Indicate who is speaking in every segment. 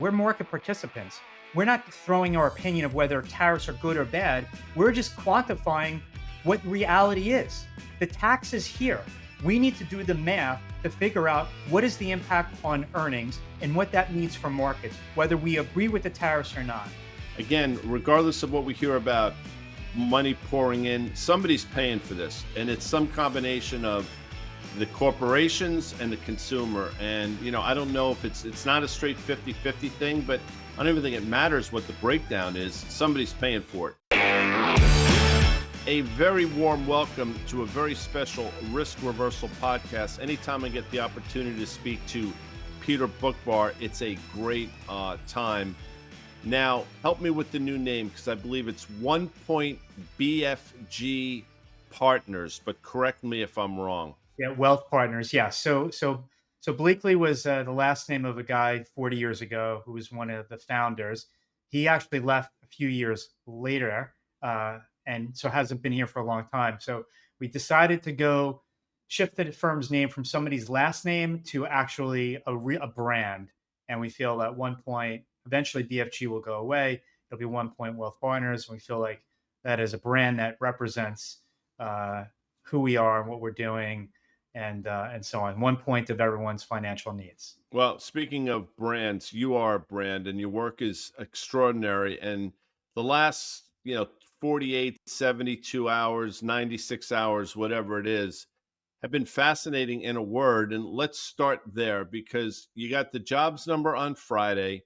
Speaker 1: We're market participants. We're not throwing our opinion of whether tariffs are good or bad. We're just quantifying what reality is. The tax is here. We need to do the math to figure out what is the impact on earnings and what that means for markets, whether we agree with the tariffs or not.
Speaker 2: Again, regardless of what we hear about money pouring in, somebody's paying for this. And it's some combination of the corporations and the consumer. And, I don't know if it's not a straight 50-50 thing, but I don't even think it matters what the breakdown is. Somebody's paying for it. A very warm welcome to a very special Risk Reversal podcast. Anytime I get the opportunity to speak to Peter Boockvar, it's a great time. Now, help me with the new name because I believe it's 1 Point BFG Partners, but correct me if I'm wrong.
Speaker 1: Yeah, Wealth Partners. Yeah. So Bleakley was the last name of a guy 40 years ago who was one of the founders. He actually left a few years later, and so hasn't been here for a long time. So we decided to go shift the firm's name from somebody's last name to actually a brand. And we feel that 1 Point, eventually BFG will go away. It'll be 1 Point Wealth Partners. We feel like that is a brand that represents who we are and what we're doing, and so on. 1 point of everyone's financial needs.
Speaker 2: Well, speaking of brands, you are a brand and your work is extraordinary. And the last, 48, 72 hours, 96 hours, whatever it is, have been fascinating in a word. And let's start there because you got the jobs number on Friday,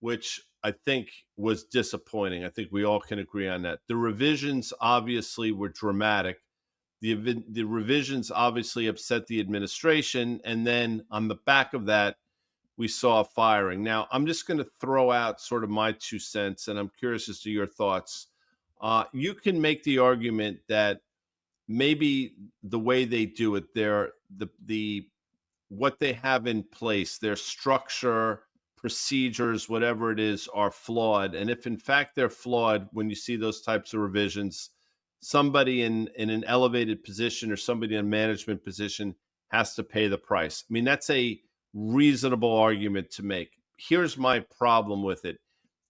Speaker 2: which I think was disappointing. I think we all can agree on that. The revisions obviously were dramatic. The revisions obviously upset the administration. And then on the back of that, we saw a firing. Now, I'm just going to throw out sort of my 2 cents, and I'm curious as to your thoughts. You can make the argument that maybe the way they do it, what they have in place, their structure, procedures, whatever it is, are flawed. And if in fact they're flawed, when you see those types of revisions, somebody in an elevated position or somebody in a management position has to pay the price. I mean, that's a reasonable argument to make. Here's my problem with it.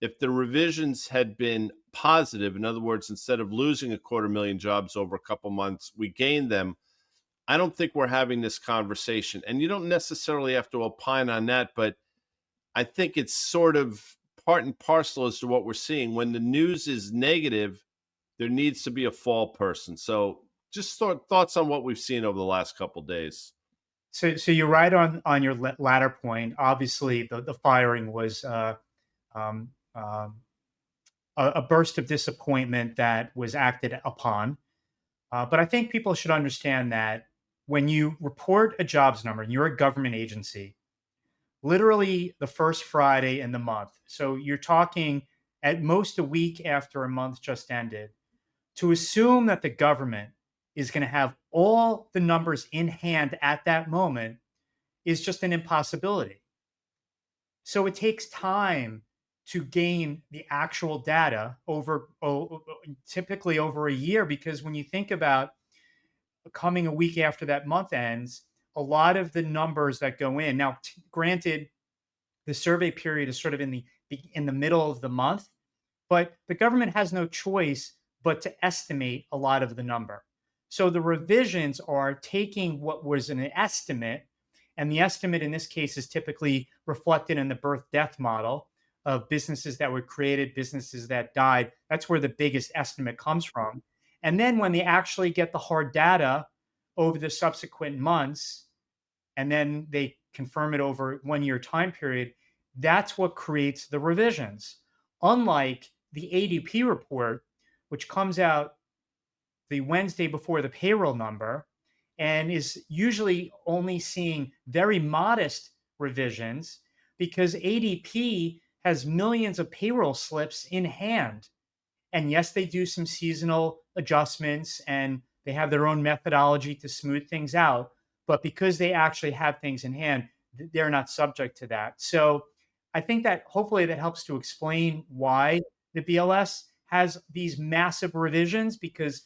Speaker 2: If the revisions had been positive, in other words, instead of losing 250,000 jobs over a couple months, we gained them, I don't think we're having this conversation. And you don't necessarily have to opine on that, but I think it's sort of part and parcel as to what we're seeing. When the news is negative, there needs to be a fall person. So just thoughts on what we've seen over the last couple of days.
Speaker 1: So you're right on your latter point. Obviously, the firing was a burst of disappointment that was acted upon. But I think people should understand that when you report a jobs number and you're a government agency, literally the first Friday in the month, so you're talking at most a week after a month just ended, to assume that the government is going to have all the numbers in hand at that moment is just an impossibility. So it takes time to gain the actual data typically over a year, because when you think about coming a week after that month ends, a lot of the numbers that go in now, granted, the survey period is sort of in the middle of the month, but the government has no choice but to estimate a lot of the number. So the revisions are taking what was an estimate, and the estimate in this case is typically reflected in the birth-death model of businesses that were created, businesses that died. That's where the biggest estimate comes from. And then when they actually get the hard data over the subsequent months, and then they confirm it over a 1-year time period, that's what creates the revisions. Unlike the ADP report, which comes out the Wednesday before the payroll number and is usually only seeing very modest revisions because ADP has millions of payroll slips in hand. And yes, they do some seasonal adjustments and they have their own methodology to smooth things out. But because they actually have things in hand, they're not subject to that. So I think that hopefully that helps to explain why the BLS has these massive revisions, because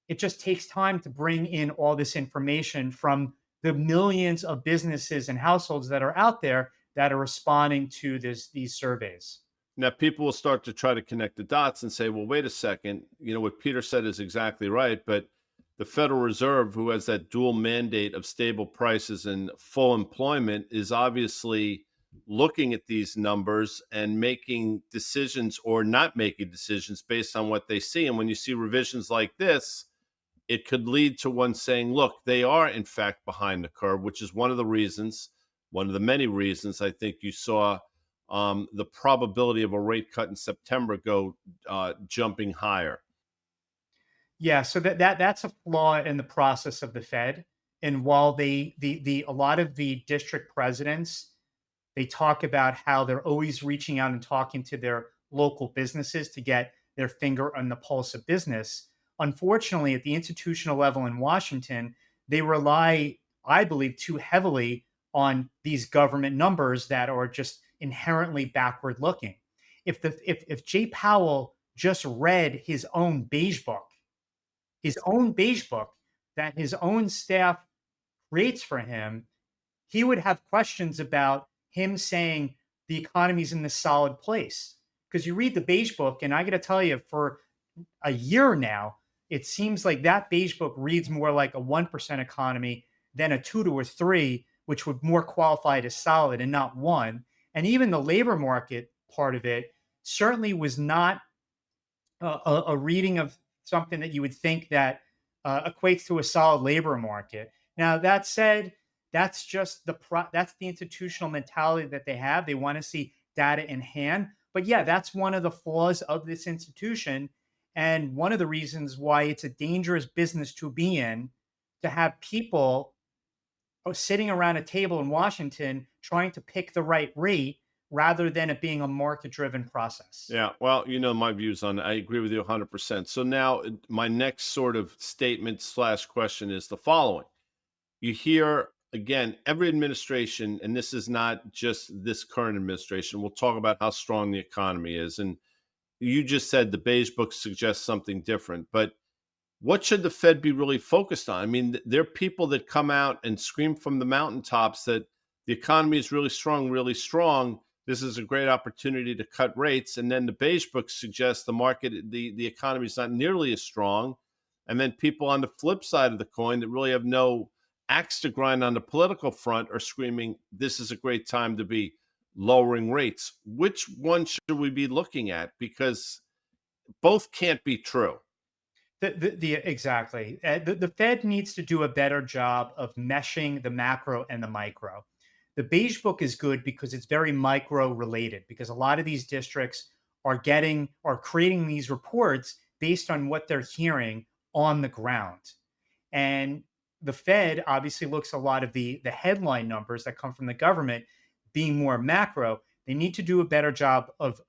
Speaker 1: it just takes time to bring in all this information from the millions of businesses and households that are out there that are responding to these surveys.
Speaker 2: Now, people will start to try to connect the dots and say, well, wait a second. What Peter said is exactly right. But the Federal Reserve, who has that dual mandate of stable prices and full employment, is obviously looking at these numbers and making decisions or not making decisions based on what they see. And when you see revisions like this, it could lead to one saying, look, they are in fact behind the curve, which is one of the many reasons I think you saw the probability of a rate cut in September go jumping higher.
Speaker 1: Yeah, so that's a flaw in the process of the Fed. And while the a lot of the district presidents, they talk about how they're always reaching out and talking to their local businesses to get their finger on the pulse of business. Unfortunately, at the institutional level in Washington, they rely, I believe, too heavily on these government numbers that are just inherently backward looking. If Jay Powell just read his own beige book that his own staff creates for him, he would have questions about him saying the economy's in this solid place. Because you read the beige book, and I got to tell you, for a year now, it seems like that beige book reads more like a 1% economy than a 2 to a 3, which would more qualify as solid and not one. And even the labor market part of it certainly was not a reading of something that you would think that equates to a solid labor market. Now, that said, that's just that's the institutional mentality that they have. They want to see data in hand. But yeah, that's one of the flaws of this institution, and one of the reasons why it's a dangerous business to be in, to have people sitting around a table in Washington trying to pick the right rate rather than it being a market driven process.
Speaker 2: Yeah, well, my views on it. I agree with you 100%. So now my next sort of statement slash question is the following. You hear, again, every administration, and this is not just this current administration, we'll talk about how strong the economy is. And you just said the beige book suggests something different, but what should the Fed be really focused on? I mean, there are people that come out and scream from the mountaintops that the economy is really strong, really strong. This is a great opportunity to cut rates. And then the beige book suggests the market, the economy is not nearly as strong. And then people on the flip side of the coin that really have no axe to grind on the political front are screaming, this is a great time to be lowering rates. Which one should we be looking at? Because both can't be true.
Speaker 1: Exactly. The Fed needs to do a better job of meshing the macro and the micro. The beige book is good because it's very micro related, because a lot of these districts are creating these reports based on what they're hearing on the ground. And the Fed obviously looks a lot of the headline numbers that come from the government being more macro. They need to do a better job of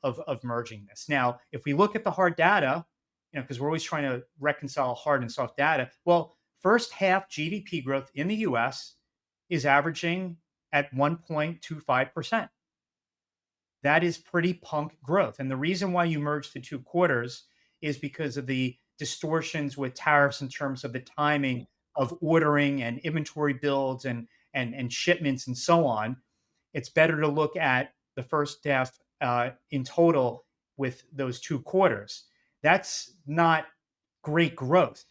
Speaker 1: merging this. Now, if we look at the hard data, because we're always trying to reconcile hard and soft data. Well, first half GDP growth in the US is averaging at 1.25%. That is pretty punk growth. And the reason why you merge the two quarters is because of the distortions with tariffs in terms of the timing of ordering and inventory builds and shipments and so on. It's better to look at the first half in total with those two quarters. That's not great growth.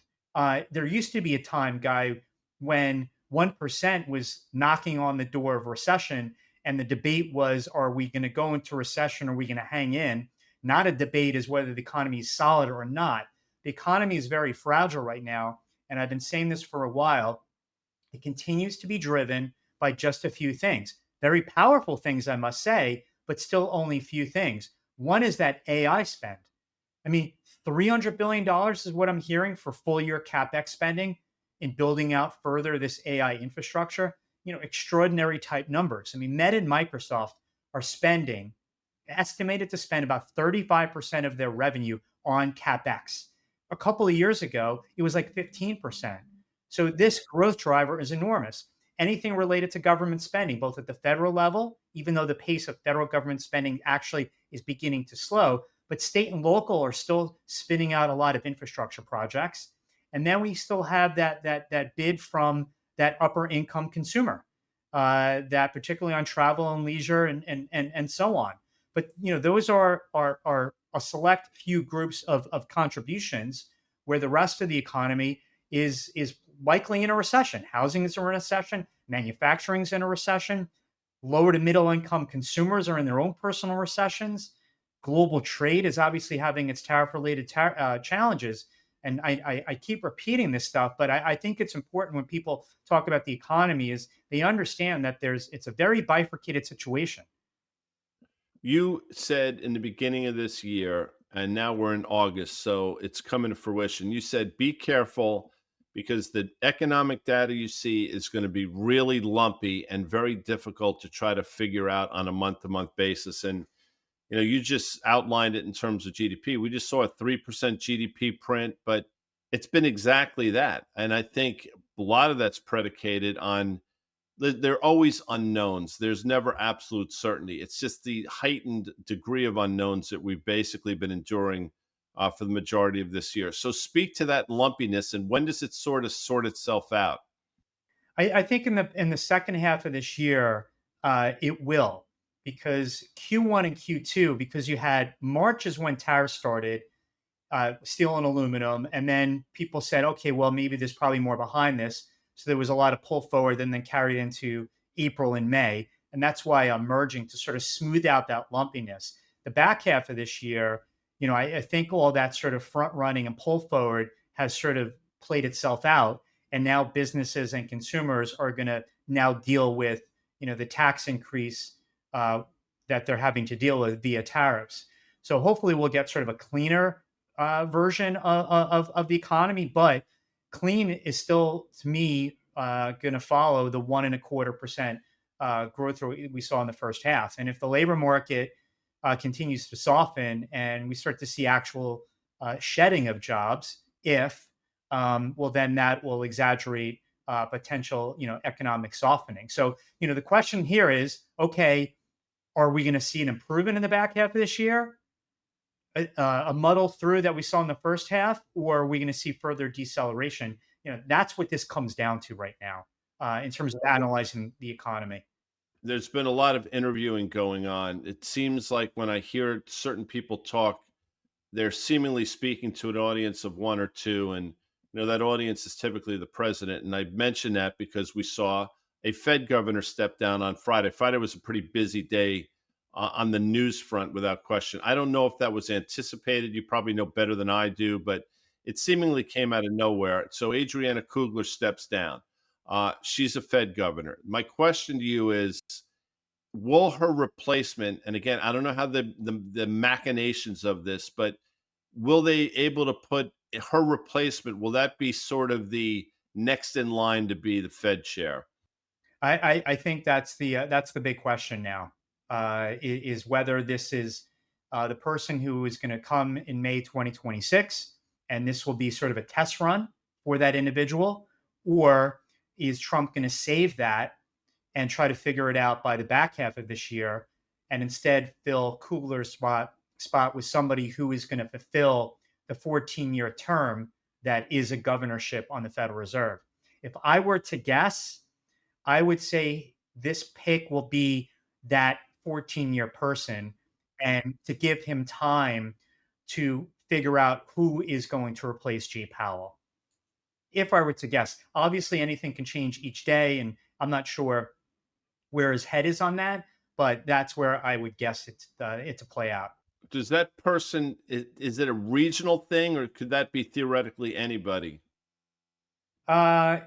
Speaker 1: There used to be a time, Guy, when 1% was knocking on the door of recession, and the debate was, are we going to go into recession? Or are we going to hang in? Not a debate is whether the economy is solid or not. The economy is very fragile right now, and I've been saying this for a while. It continues to be driven by just a few things. Very powerful things, I must say, but still only few things. One is that AI spend. I mean, $300 billion is what I'm hearing for full year CapEx spending in building out further this AI infrastructure. Extraordinary type numbers. I mean, Meta and Microsoft are estimated to spend about 35% of their revenue on CapEx. A couple of years ago, it was like 15%. So this growth driver is enormous. Anything related to government spending, both at the federal level, even though the pace of federal government spending actually is beginning to slow, but state and local are still spinning out a lot of infrastructure projects. And then we still have that bid from that upper income consumer. that particularly on travel and leisure and so on. But those are a select few groups of contributions where the rest of the economy is likely in a recession. Housing is in a recession, manufacturing's in a recession, lower to middle income consumers are in their own personal recessions. Global trade is obviously having its tariff related challenges. And I keep repeating this stuff, but I think it's important when people talk about the economy is they understand that it's a very bifurcated situation.
Speaker 2: You said in the beginning of this year, and now we're in August, so it's coming to fruition. You said, be careful because the economic data you see is going to be really lumpy and very difficult to try to figure out on a month to month basis. And, you just outlined it in terms of GDP. We just saw a 3% GDP print, but it's been exactly that. And I think a lot of that's predicated on there are always unknowns. There's never absolute certainty. It's just the heightened degree of unknowns that we've basically been enduring for the majority of this year. So speak to that lumpiness and when does it sort of sort itself out?
Speaker 1: I think in the second half of this year, it will, because Q1 and Q2, because you had March is when tariffs started, steel and aluminum. And then people said, okay, well, maybe there's probably more behind this. So there was a lot of pull forward and then carried into April and May. And that's why I'm merging to sort of smooth out that lumpiness. The back half of this year, I think all that sort of front running and pull forward has sort of played itself out. And now businesses and consumers are going to now deal with, the tax increase that they're having to deal with via tariffs. So hopefully we'll get sort of a cleaner version of the economy, but clean is still, to me, going to follow the 1.25% growth rate we saw in the first half. And if the labor market continues to soften and we start to see actual shedding of jobs, well, then that will exaggerate potential, economic softening. So, the question here is, okay, are we going to see an improvement in the back half of this year? A muddle through that we saw in the first half, or are we going to see further deceleration? That's what this comes down to right now in terms of analyzing the economy.
Speaker 2: There's been a lot of interviewing going on. It seems like when I hear certain people talk, they're seemingly speaking to an audience of one or two. And, that audience is typically the president. And I mention that because we saw a Fed governor step down on Friday. Friday was a pretty busy day on the news front, without question. I don't know if that was anticipated. You probably know better than I do, but it seemingly came out of nowhere. So Adriana Kugler steps down. She's a Fed governor. My question to you is, will her replacement, and again, I don't know how the machinations of this, but will they able to put her replacement, will that be sort of the next in line to be the Fed chair?
Speaker 1: I think that's the big question now. Is whether this is the person who is going to come in May 2026, and this will be sort of a test run for that individual, or is Trump going to save that and try to figure it out by the back half of this year, and instead fill Kugler's spot with somebody who is going to fulfill the 14-year term that is a governorship on the Federal Reserve. If I were to guess, I would say this pick will be that 14-year person, and to give him time to figure out who is going to replace Jay Powell. If I were to guess, obviously anything can change each day, and I'm not sure where his head is on that, but that's where I would guess it to play out.
Speaker 2: Does that person, is it a regional thing or could that be theoretically anybody?
Speaker 1: Uh,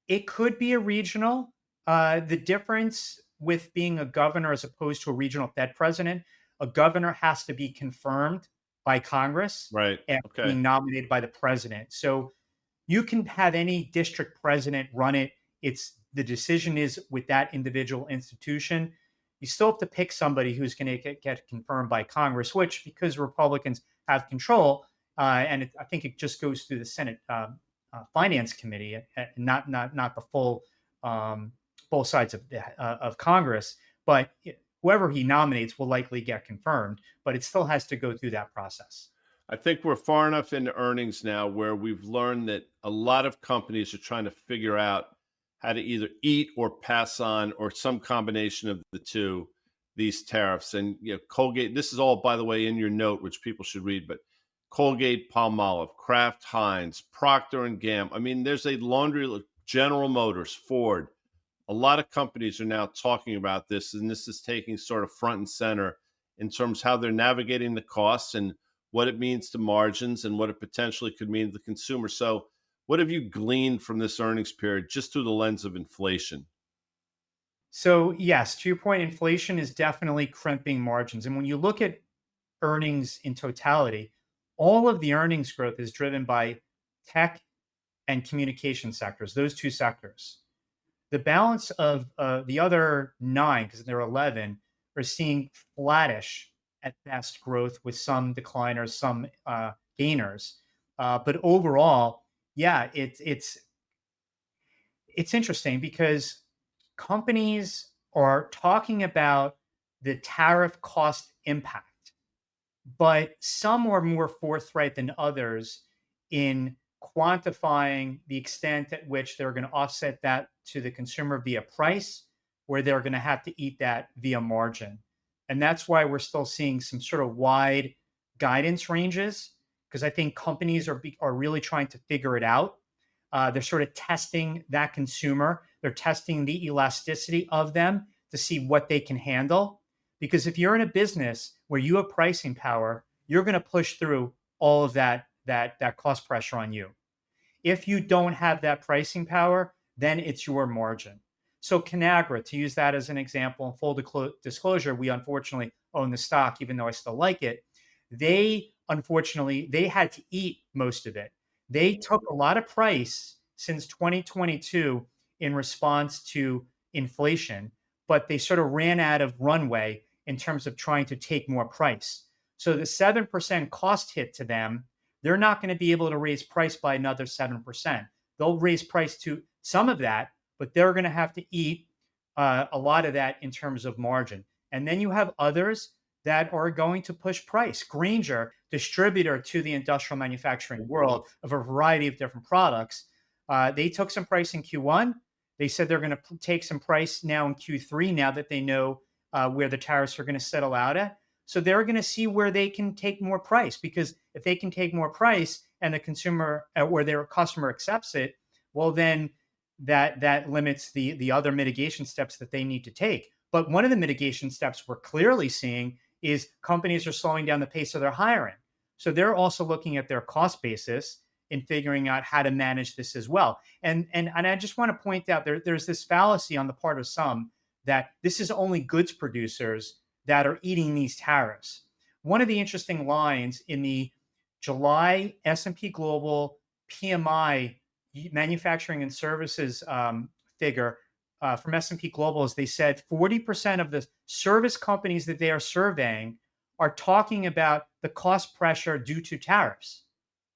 Speaker 1: it could be a regional. The difference with being a governor as opposed to a regional Fed president, a governor has to be confirmed by Congress
Speaker 2: Right.
Speaker 1: and
Speaker 2: Okay.
Speaker 1: being nominated by the president. So you can have any district president run it. It's the decision is with that individual institution. You still have to pick somebody who's going to get confirmed by Congress, which because Republicans have control, I think it just goes through the Senate Finance Committee, not the full both sides of Congress. But whoever he nominates will likely get confirmed, but it still has to go through that process.
Speaker 2: I think we're far enough into earnings now where we've learned that a lot of companies are trying to figure out how to either eat or pass on, or some combination of the two, these tariffs. And Colgate, this is all, by the way, in your note, which people should read, but Colgate, Palmolive, Kraft Heinz, Procter and Gamble. I mean, there's a laundry, General Motors, Ford. A lot of companies are now talking about this, and this is taking sort of front and center in terms of how they're navigating the costs and what it means to margins and what it potentially could mean to the consumer. So, what have you gleaned from this earnings period just through the lens of inflation?
Speaker 1: So, yes, to your point, inflation is definitely crimping margins. And when you look at earnings in totality, all of the earnings growth is driven by tech and communication sectors, those two sectors. The balance of the other nine, because there are 11, are seeing flattish at best growth with some decliners, some gainers. But overall, yeah, it's interesting because companies are talking about the tariff cost impact, but some are more forthright than others in quantifying the extent at which they're going to offset that to the consumer via price, or they're going to have to eat that via margin. And that's why we're still seeing some sort of wide guidance ranges, because I think companies are really trying to figure it out. They're sort of testing that consumer. They're testing the elasticity of them to see what they can handle. Because if you're in a business where you have pricing power, you're going to push through all of that cost pressure on you. If you don't have that pricing power, then it's your margin. So Conagra, to use that as an example, in full disclosure, we unfortunately own the stock, even though I still like it. They had to eat most of it. They took a lot of price since 2022 in response to inflation, but they sort of ran out of runway in terms of trying to take more price. So the 7% cost hit to them, they're not going to be able to raise price by another 7%. They'll raise price to some of that, but they're going to have to eat a lot of that in terms of margin. And then you have others that are going to push price. Grainger, distributor to the industrial manufacturing world of a variety of different products, they took some price in Q1. They said they're going to take some price now in Q3, now that they know where the tariffs are going to settle out at. So they're going to see where they can take more price, because if they can take more price and the consumer or their customer accepts it, well, then that limits the other mitigation steps that they need to take. But one of the mitigation steps we're clearly seeing is companies are slowing down the pace of their hiring. So they're also looking at their cost basis in figuring out how to manage this as well. And I just want to point out there's this fallacy on the part of some that this is only goods producers that are eating these tariffs. One of the interesting lines in the July S&P Global PMI manufacturing and services figure from S&P Global is they said 40% of the service companies that they are surveying are talking about the cost pressure due to tariffs.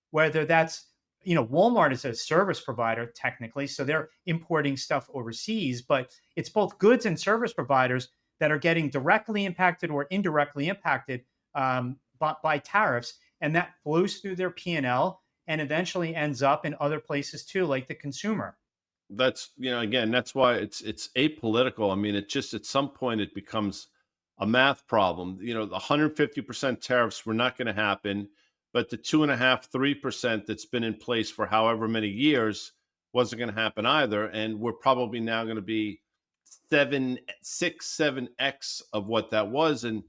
Speaker 1: Whether that's, Walmart is a service provider technically, so they're importing stuff overseas, but it's both goods and service providers that are getting directly impacted or indirectly impacted by tariffs, and that flows through their P&L and eventually ends up in other places too, like the consumer.
Speaker 2: That's, again, that's why it's apolitical. I mean, it just, at some point it becomes a math problem. The 150% tariffs were not going to happen, but the 2.5, 3% that's been in place for however many years wasn't going to happen either. And we're probably now going to be 7x of what that was. And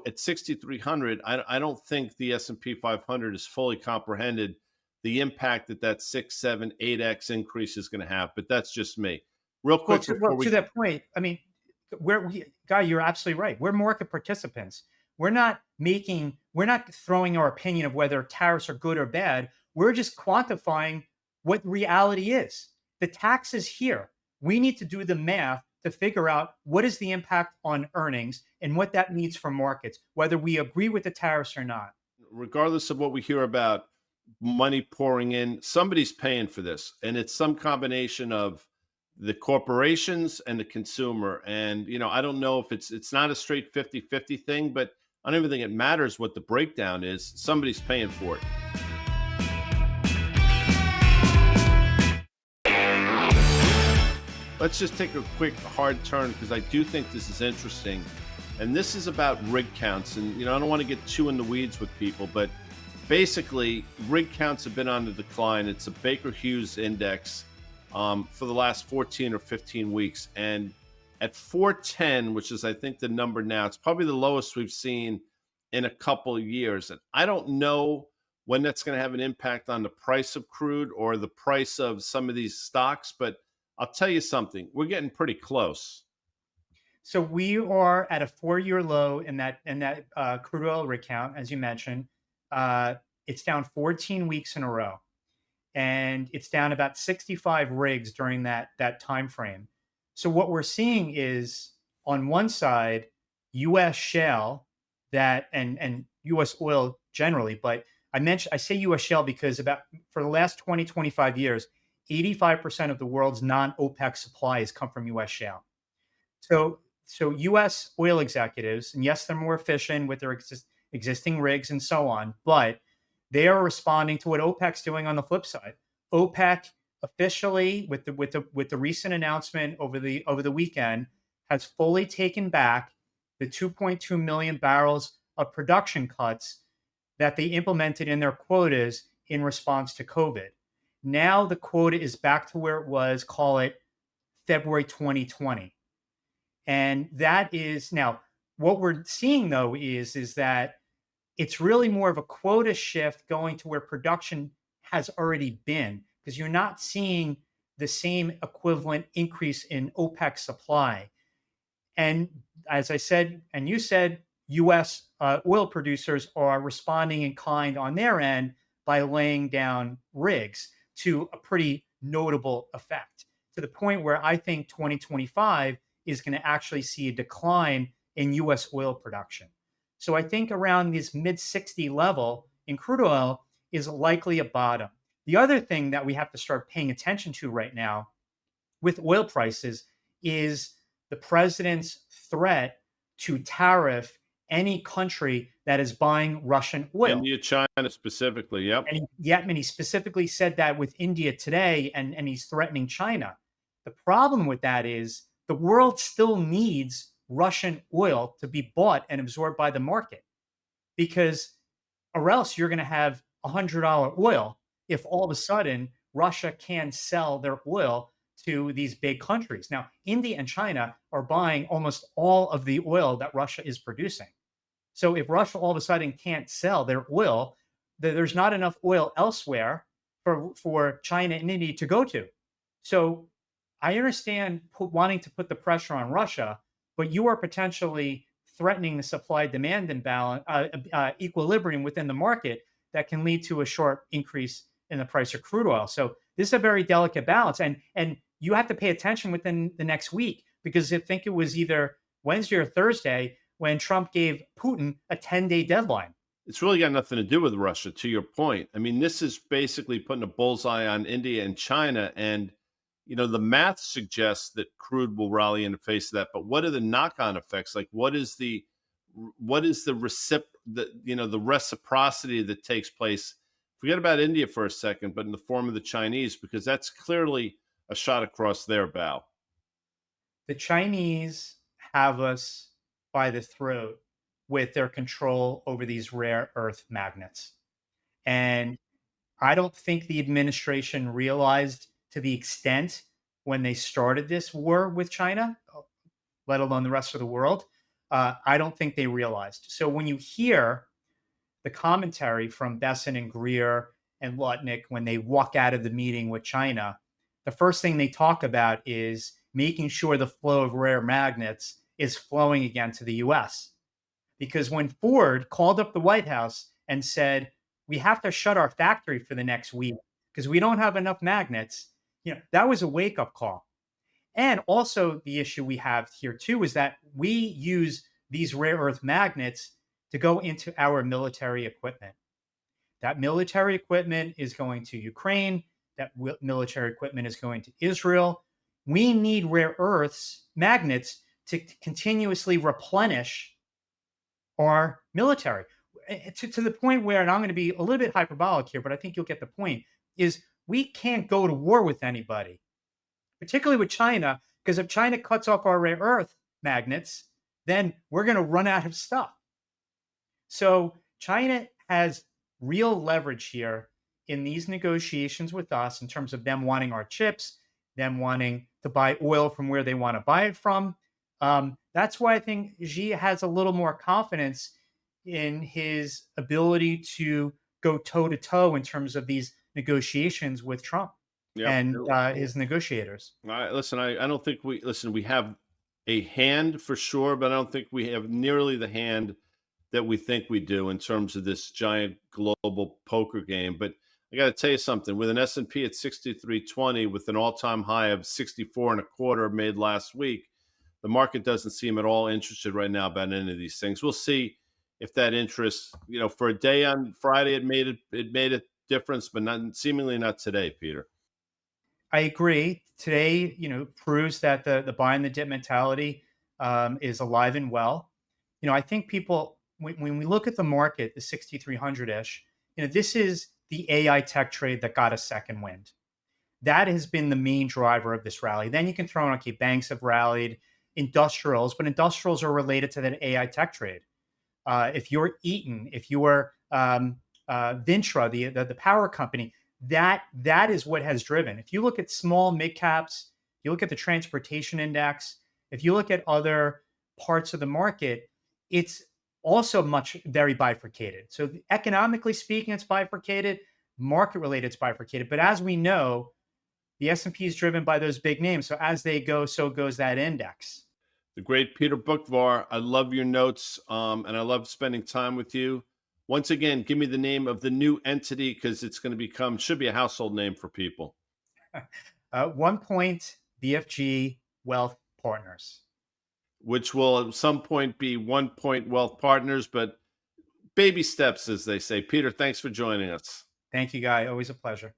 Speaker 2: at 6,300, I don't think the S&P 500 is fully comprehended the impact that 6, 7, 8x increase is going to have. But that's just me. Real quick,
Speaker 1: to that point, I mean, Guy, you're absolutely right. We're market participants. We're not throwing our opinion of whether tariffs are good or bad. We're just quantifying what reality is. The tax is here. We need to do the math to figure out what is the impact on earnings and what that means for markets, whether we agree with the tariffs or not.
Speaker 2: Regardless of what we hear about money pouring in, somebody's paying for this. And it's some combination of the corporations and the consumer. And, I don't know if it's not a straight 50-50 thing, but I don't even think it matters what the breakdown is. Somebody's paying for it. let's just take a quick hard turn because I do think this is interesting. And this is about rig counts. And, I don't want to get too in the weeds with people, but basically, rig counts have been on the decline. It's a Baker Hughes index for the last 14 or 15 weeks. And at 410, which is, I think, the number now, it's probably the lowest we've seen in a couple of years. And I don't know when that's going to have an impact on the price of crude or the price of some of these stocks. But I'll tell you something, we're getting pretty close.
Speaker 1: So we are at a 4-year low in that crude oil rig count, as you mentioned. It's down 14 weeks in a row, and it's down about 65 rigs during that time frame. So what we're seeing is, on one side, U.S. shale and U.S. oil generally, but I say U.S. shale because for the last 20, 25 years, 85% of the world's non-OPEC supply has come from U.S. shale. So U.S. oil executives, and yes, they're more efficient with their existing rigs and so on, but they are responding to what OPEC's doing on the flip side. OPEC officially, with the recent announcement over the weekend, has fully taken back the 2.2 million barrels of production cuts that they implemented in their quotas in response to COVID. Now the quota is back to where it was, call it February 2020. And that is now what we're seeing, though, is that it's really more of a quota shift going to where production has already been, because you're not seeing the same equivalent increase in OPEC supply. And as I said, and you said, U.S. Oil producers are responding in kind on their end by laying down rigs to a pretty notable effect, to the point where I think 2025 is going to actually see a decline in U.S. oil production. So I think around this mid 60 level in crude oil is likely a bottom. The other thing that we have to start paying attention to right now with oil prices is the president's threat to tariff any country that is buying Russian oil.
Speaker 2: India, China specifically, yep.
Speaker 1: And he specifically said that with India today, and he's threatening China. The problem with that is the world still needs Russian oil to be bought and absorbed by the market, because or else you're going to have $100 oil if all of a sudden Russia can sell their oil to these big countries. Now, India and China are buying almost all of the oil that Russia is producing. So if Russia all of a sudden can't sell their oil, there's not enough oil elsewhere for China and India to go to. So I understand wanting to put the pressure on Russia, but you are potentially threatening the supply-demand imbalance, equilibrium within the market that can lead to a sharp increase in the price of crude oil. So this is a very delicate balance, and you have to pay attention within the next week, because I think it was either Wednesday or Thursday when Trump gave Putin a 10-day deadline.
Speaker 2: It's really got nothing to do with Russia, to your point. I mean, this is basically putting a bullseye on India and China, and the math suggests that crude will rally in the face of that. But what are the knock-on effects? Like, what is the reciprocity that takes place? Forget about India for a second, but in the form of the Chinese, because that's clearly a shot across their bow.
Speaker 1: The Chinese have us by the throat with their control over these rare earth magnets. And I don't think the administration realized to the extent when they started this war with China, let alone the rest of the world. I don't think they realized. So when you hear the commentary from Besson and Greer and Lutnick when they walk out of the meeting with China, the first thing they talk about is making sure the flow of rare magnets is flowing again to the US. Because when Ford called up the White House and said, we have to shut our factory for the next week because we don't have enough magnets, that was a wake-up call. And also the issue we have here too is that we use these rare earth magnets to go into our military equipment. That military equipment is going to Ukraine. That military equipment is going to Israel. We need rare earths magnets to continuously replenish our military, to the point where, and I'm going to be a little bit hyperbolic here, but I think you'll get the point, is we can't go to war with anybody, particularly with China, Because if China cuts off our rare earth magnets, then we're going to run out of stuff. So China has real leverage here in these negotiations with us in terms of them wanting our chips, them wanting to buy oil from where they want to buy it from. That's why I think Xi has a little more confidence in his ability to go toe to toe in terms of these negotiations with Trump
Speaker 2: Yep.
Speaker 1: and his negotiators.
Speaker 2: Listen, I don't think we have a hand for sure, but I don't think we have nearly the hand that we think we do in terms of this giant global poker game. But I got to tell you something, with an S&P at 6320 with an all-time high of 64 and a quarter made last week, the market doesn't seem at all interested right now about any of these things. We'll see if that interest, for a day on Friday, it made a difference, but seemingly not today, Peter.
Speaker 1: I agree. Today, proves that the buy and the dip mentality is alive and well. I think people, when we look at the market, the 6,300 ish, this is the AI tech trade that got a second wind. That has been the main driver of this rally. Then you can throw in, okay, banks have rallied, industrials, but industrials are related to that AI tech trade. If you're Eaton, if you're Vintra, the power company, that is what has driven. If you look at small mid caps, you look at the transportation index, if you look at other parts of the market, it's also very bifurcated. So economically speaking, it's bifurcated. Market related, it's bifurcated. But as we know, the S&P is driven by those big names. So as they go, so goes that index.
Speaker 2: The great Peter Boockvar. I love your notes, and I love spending time with you. Once again, give me the name of the new entity because it's going to should be a household name for people.
Speaker 1: 1 Point BFG Wealth Partners.
Speaker 2: Which will at some point be 1 Point Wealth Partners, but baby steps, as they say. Peter, thanks for joining us.
Speaker 1: Thank you, Guy. Always a pleasure.